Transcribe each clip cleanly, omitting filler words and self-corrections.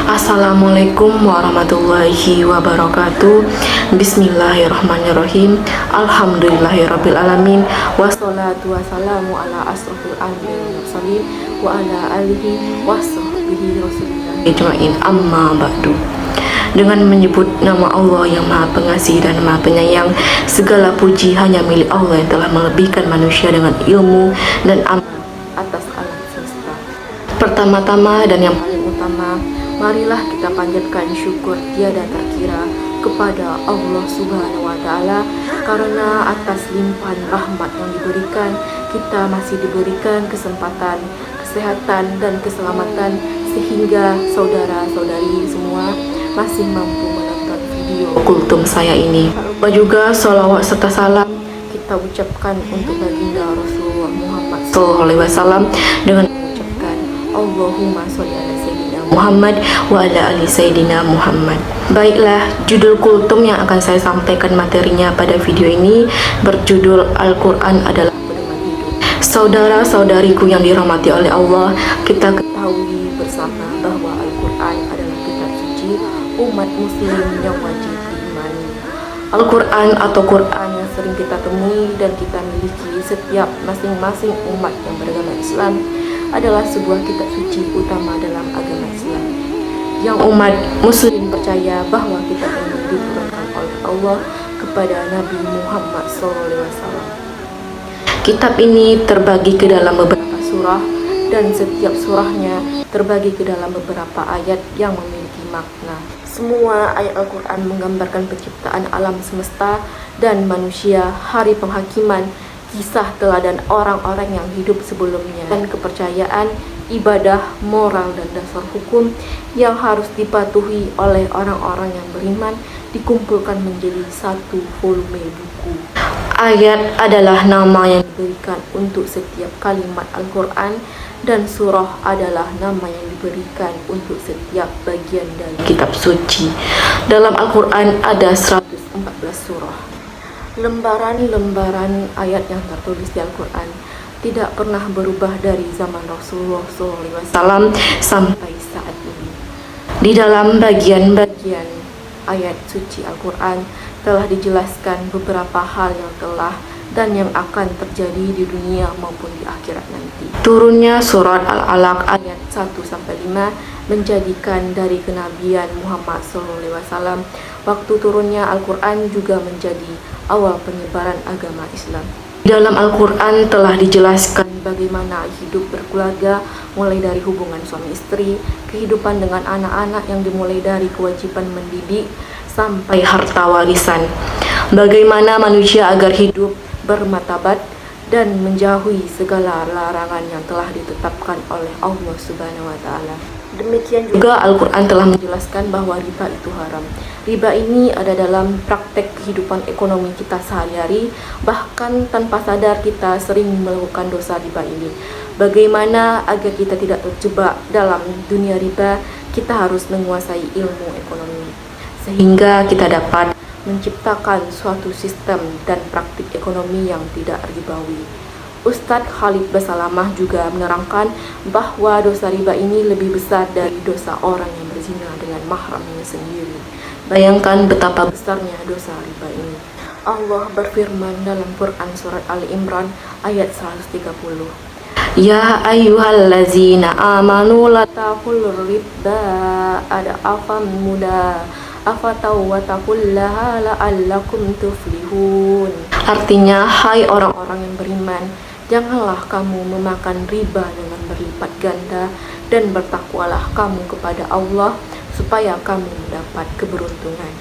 Assalamualaikum warahmatullahi wabarakatuh. Bismillahirrahmanirrahim. Alhamdulillahirrabbilalamin. Wassalatu wassalamu ala asrofil anbiya'i wal mursalin wa ala alihi wasahbihi rasulillah ajmain, amma ba'du. Dengan menyebut nama Allah yang Maha Pengasih dan Maha Penyayang, segala puji hanya milik Allah yang telah melebihkan manusia dengan ilmu dan amal atas alam semesta. Pertama-tama dan yang paling utama, marilah kita panjatkan syukur tiada terkira kepada Allah Subhanahu wa Ta'ala, karena atas limpahan rahmat yang diberikan, kita masih diberikan kesempatan, kesehatan, dan keselamatan, sehingga saudara-saudari semua masih mampu menonton video kultum saya ini. Dan juga sholawat serta salam kita ucapkan untuk baginda Rasulullah Muhammad SAW dengan mengucapkan Allahumma sholli ala sayyidina Muhammad wa ala ali sayyidina Muhammad. Baiklah, judul kultum yang akan saya sampaikan materinya pada video ini berjudul Al-Quran adalah pedoman hidup. Saudara-saudariku yang dirahmati oleh Allah, kita ketahui bersama bahwa Al-Quran adalah kitab suci umat muslim yang wajib diimani. Al-Quran atau Quran yang sering kita temui dan kita miliki setiap masing-masing umat yang beragama Islam adalah sebuah kitab suci utama dalam agama Islam, yang umat muslim percaya bahwa kitab ini diturunkan oleh Allah kepada Nabi Muhammad SAW. Kitab ini terbagi ke dalam beberapa surah, dan setiap surahnya terbagi ke dalam beberapa ayat yang memiliki makna. Semua ayat Al-Quran menggambarkan penciptaan alam semesta dan manusia, hari penghakiman, kisah teladan orang-orang yang hidup sebelumnya, dan kepercayaan, ibadah, moral, dan dasar hukum yang harus dipatuhi oleh orang-orang yang beriman dikumpulkan menjadi satu volume buku. Ayat adalah nama yang diberikan untuk setiap kalimat Al-Quran, dan surah adalah nama yang diberikan untuk setiap bagian dari kitab suci. Dalam Al-Quran ada 114 surah. Lembaran-lembaran ayat yang tertulis di Al-Quran tidak pernah berubah dari zaman Rasulullah SAW sampai saat ini. Di dalam bagian-bagian ayat suci Al-Quran telah dijelaskan beberapa hal yang telah dan yang akan terjadi di dunia maupun di akhirat nanti. Turunnya surat Al-Alaq ayat 1-5 menjadikan dari kenabian Muhammad SAW. Waktu turunnya Al-Quran juga menjadi awal penyebaran agama Islam. Di dalam Al-Quran telah dijelaskan bagaimana hidup berkeluarga, mulai dari hubungan suami istri, kehidupan dengan anak-anak yang dimulai dari kewajiban mendidik sampai harta warisan. Bagaimana manusia agar hidup bermartabat dan menjauhi segala larangan yang telah ditetapkan oleh Allah Subhanahu wa Ta'ala. Demikian juga Al-Quran telah menjelaskan bahwa riba itu haram. Riba ini ada dalam praktek kehidupan ekonomi kita sehari-hari, bahkan tanpa sadar kita sering melakukan dosa riba ini. Bagaimana agar kita tidak terjebak dalam dunia riba? Kita harus menguasai ilmu ekonomi, sehingga kita dapat menciptakan suatu sistem dan praktik ekonomi yang tidak ribawi. Ustadz Khalid Basalamah juga menerangkan bahwa dosa riba ini lebih besar dari dosa orang yang berzina dengan mahramnya sendiri. Bayangkan betapa besarnya dosa riba ini. Allah berfirman dalam Quran surat Ali Imran ayat 130. Ya ayyuhallazina amanu la ta'kulur riba ad'afan muda afatau wa taqullaha la'allakum tuflihun. Artinya, hai orang-orang yang beriman, janganlah kamu memakan riba dengan berlipat ganda, dan bertakwalah kamu kepada Allah supaya kamu mendapat keberuntungan.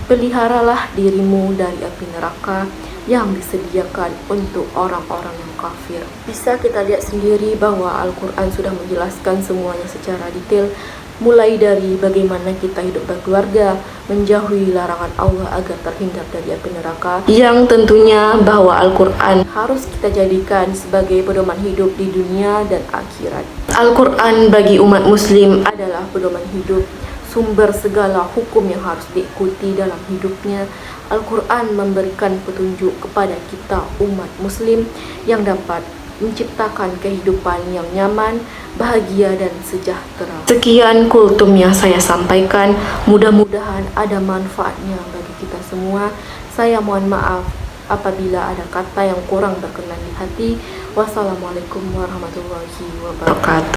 Peliharalah dirimu dari api neraka yang disediakan untuk orang-orang yang kafir. Bisa kita lihat sendiri bahwa Al-Quran sudah menjelaskan semuanya secara detail, mulai dari bagaimana kita hidup berkeluarga, menjauhi larangan Allah agar terhindar dari api neraka, yang tentunya bahwa Al-Quran harus kita jadikan sebagai pedoman hidup di dunia dan akhirat. Al-Quran bagi umat muslim adalah pedoman hidup, sumber segala hukum yang harus diikuti dalam hidupnya. Al-Quran memberikan petunjuk kepada kita umat muslim yang dapat menciptakan kehidupan yang nyaman, bahagia, dan sejahtera. Sekian kultum yang saya sampaikan, mudah-mudahan ada manfaatnya bagi kita semua. Saya mohon maaf apabila ada kata yang kurang berkenan di hati. Wassalamualaikum warahmatullahi wabarakatuh.